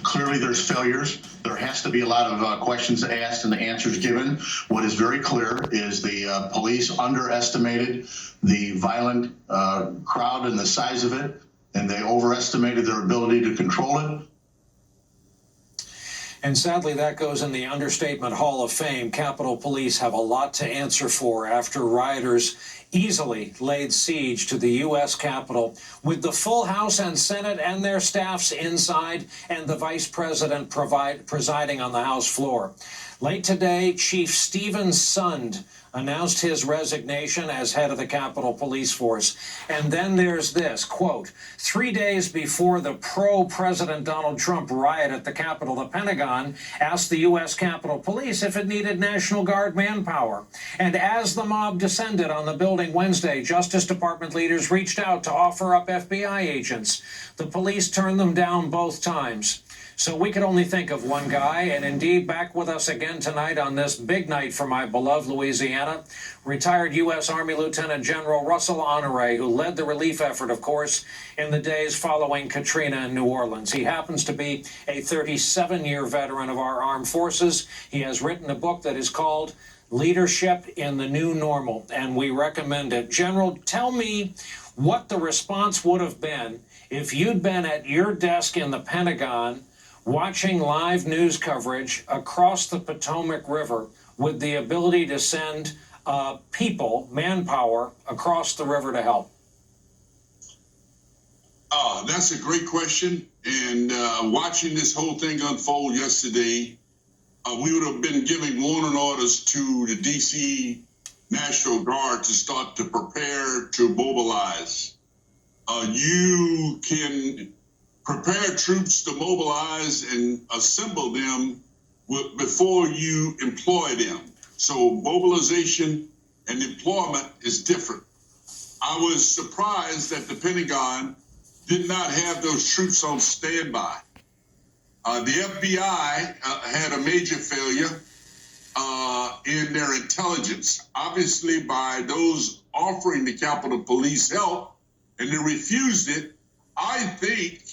Clearly, there's failures. There has to be a lot of questions asked and the answers given. What is very clear is the police underestimated the violent crowd and the size of it, and they overestimated their ability to control it. And sadly, that goes in the Understatement Hall of Fame. Capitol Police have a lot to answer for after rioters easily laid siege to the U.S. Capitol with the full House and Senate and their staffs inside and the Vice President presiding on the House floor. Late today, Chief Stephen Sund announced his resignation as head of the Capitol Police Force. And then there's this, quote, 3 days before the pro-President Donald Trump riot at the Capitol, the Pentagon asked the U.S. Capitol Police if it needed National Guard manpower. And as the mob descended on the building Wednesday, Justice Department leaders reached out to offer up FBI agents. The police turned them down both times. So we could only think of one guy, and indeed back with us again tonight on this big night for my beloved Louisiana, retired U.S. Army Lieutenant General Russel Honore, who led the relief effort, of course, in the days following Katrina in New Orleans. He happens to be a 37-year veteran of our armed forces. He has written a book that is called Leadership in the New Normal, and we recommend it. General, tell me what the response would have been if you'd been at your desk in the Pentagon watching live news coverage across the Potomac River with the ability to send people, manpower, across the river to help? That's a great question. And watching this whole thing unfold yesterday, we would have been giving warning orders to the D.C. National Guard to start to prepare to mobilize. You can prepare troops to mobilize and assemble them before you employ them. So mobilization and employment is different. I was surprised that the Pentagon did not have those troops on standby. The FBI had a major failure in their intelligence, obviously by those offering the Capitol Police help, and they refused it. I think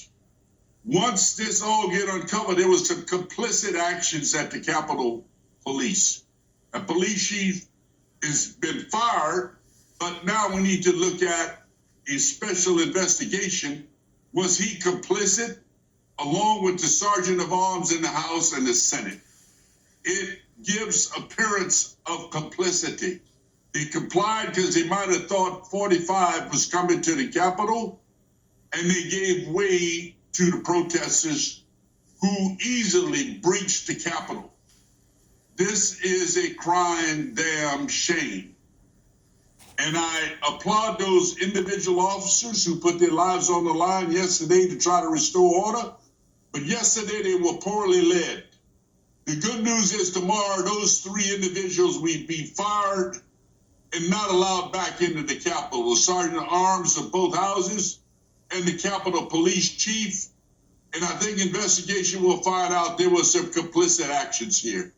once this all get uncovered, there was some complicit actions at the Capitol Police. A police chief has been fired, but now we need to look at a special investigation. Was he complicit along with the Sergeant of Arms in the House and the Senate? It gives appearance of complicity. They complied because they might have thought 45 was coming to the Capitol, and they gave way to the protesters who easily breached the Capitol. This is a crying damn shame. And I applaud those individual officers who put their lives on the line yesterday to try to restore order. But yesterday they were poorly led. The good news is tomorrow those three individuals will be fired and not allowed back into the Capitol. The Sergeant at Arms of both houses and the Capitol Police Chief. And I think investigation will find out there were some complicit actions here.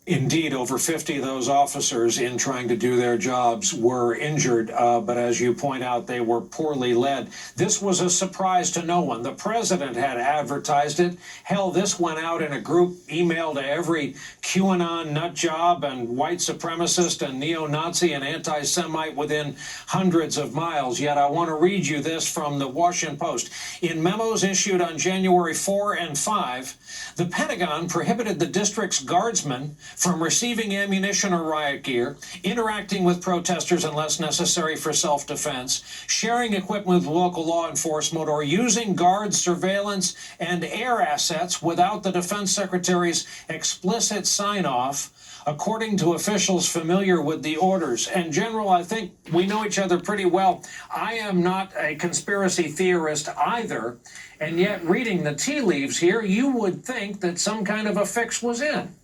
Indeed, over 50 of those officers in trying to do their jobs were injured, but as you point out, they were poorly led. This was a surprise to no one. The president had advertised it. Hell, this went out in a group email to every QAnon nut job and white supremacist and neo-Nazi and anti-Semite within hundreds of miles. Yet I want to read you this from the Washington Post. In memos issued on January 4 and 5, the Pentagon prohibited the district's guardsmen from receiving ammunition or riot gear, interacting with protesters unless necessary for self-defense, sharing equipment with local law enforcement, or using guard surveillance and air assets without the defense secretary's explicit sign-off, according to officials familiar with the orders. And General, I think we know each other pretty well. I am not a conspiracy theorist either, and yet reading the tea leaves here, you would think that some kind of a fix was in.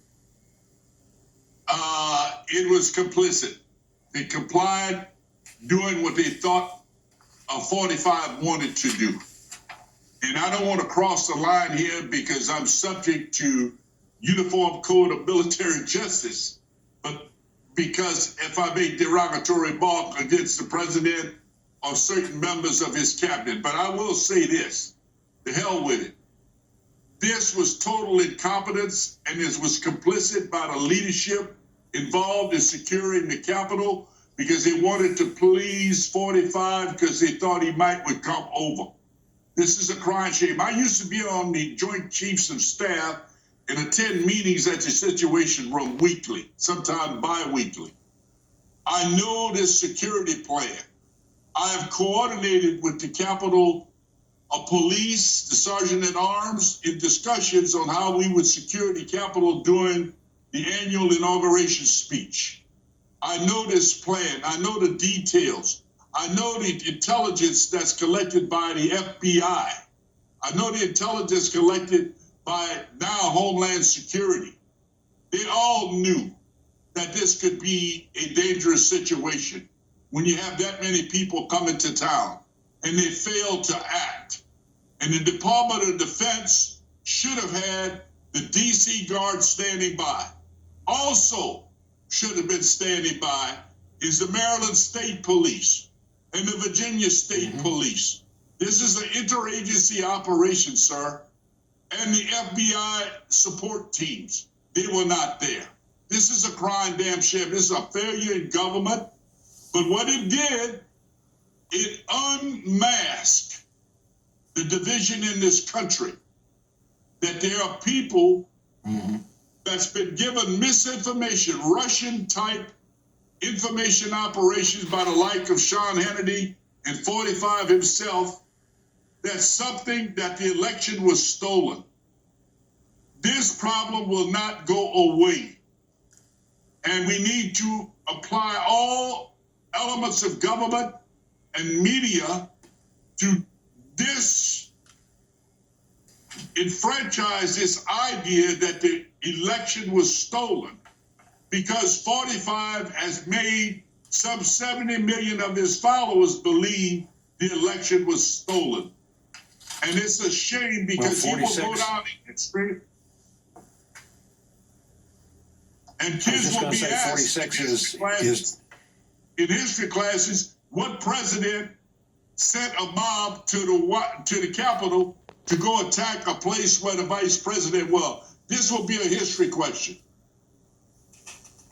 It was complicit. They complied doing what they thought a 45 wanted to do. And I don't want to cross the line here because I'm subject to Uniform Code of Military Justice, but because if I make derogatory remark against the president or certain members of his cabinet. But I will say this, The hell with it. This was total incompetence, and this was complicit by the leadership involved in securing the Capitol because they wanted to please 45 because they thought he would come over. This is a crying shame. I used to be on the Joint Chiefs of Staff and attend meetings at the Situation Room weekly, sometimes bi-weekly. I know this security plan. I have coordinated with the Capitol Police, the Sergeant at Arms, in discussions on how we would secure the Capitol during the annual inauguration speech. I know this plan. I know the details. I know the intelligence that's collected by the FBI. I know the intelligence collected by now Homeland Security. They all knew that this could be a dangerous situation when you have that many people coming to town, and they failed to act. And the Department of Defense should have had the DC Guard standing by. Also should have been standing by is the Maryland State Police and the Virginia State Police. This is an interagency operation, sir. And the FBI support teams, they were not there. This is a crying damn shame. This is a failure in government. But what it did, it unmasked the division in this country. That there are people that's been given misinformation, Russian-type information operations by the like of Sean Hannity and 45 himself, that's something that the election was stolen. This problem will not go away. And we need to apply all elements of government and media to disenfranchise this idea that the election was stolen, because 45 has made some 70 million of his followers believe the election was stolen. And it's a shame because he will go down in history. And kids will be asked 46 in history classes, what president sent a mob to the Capitol to go attack a place where the vice president was? This will be a history question.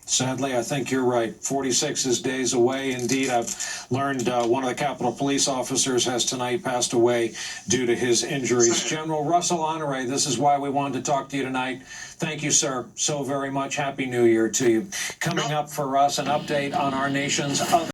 Sadly, I think you're right. 46 is days away. Indeed, I've learned one of the Capitol Police officers has tonight passed away due to his injuries. Sad. General Russel Honore, this is why we wanted to talk to you tonight. Thank you, sir, so very much. Happy New Year to you. Coming up for us, an update on our nation's other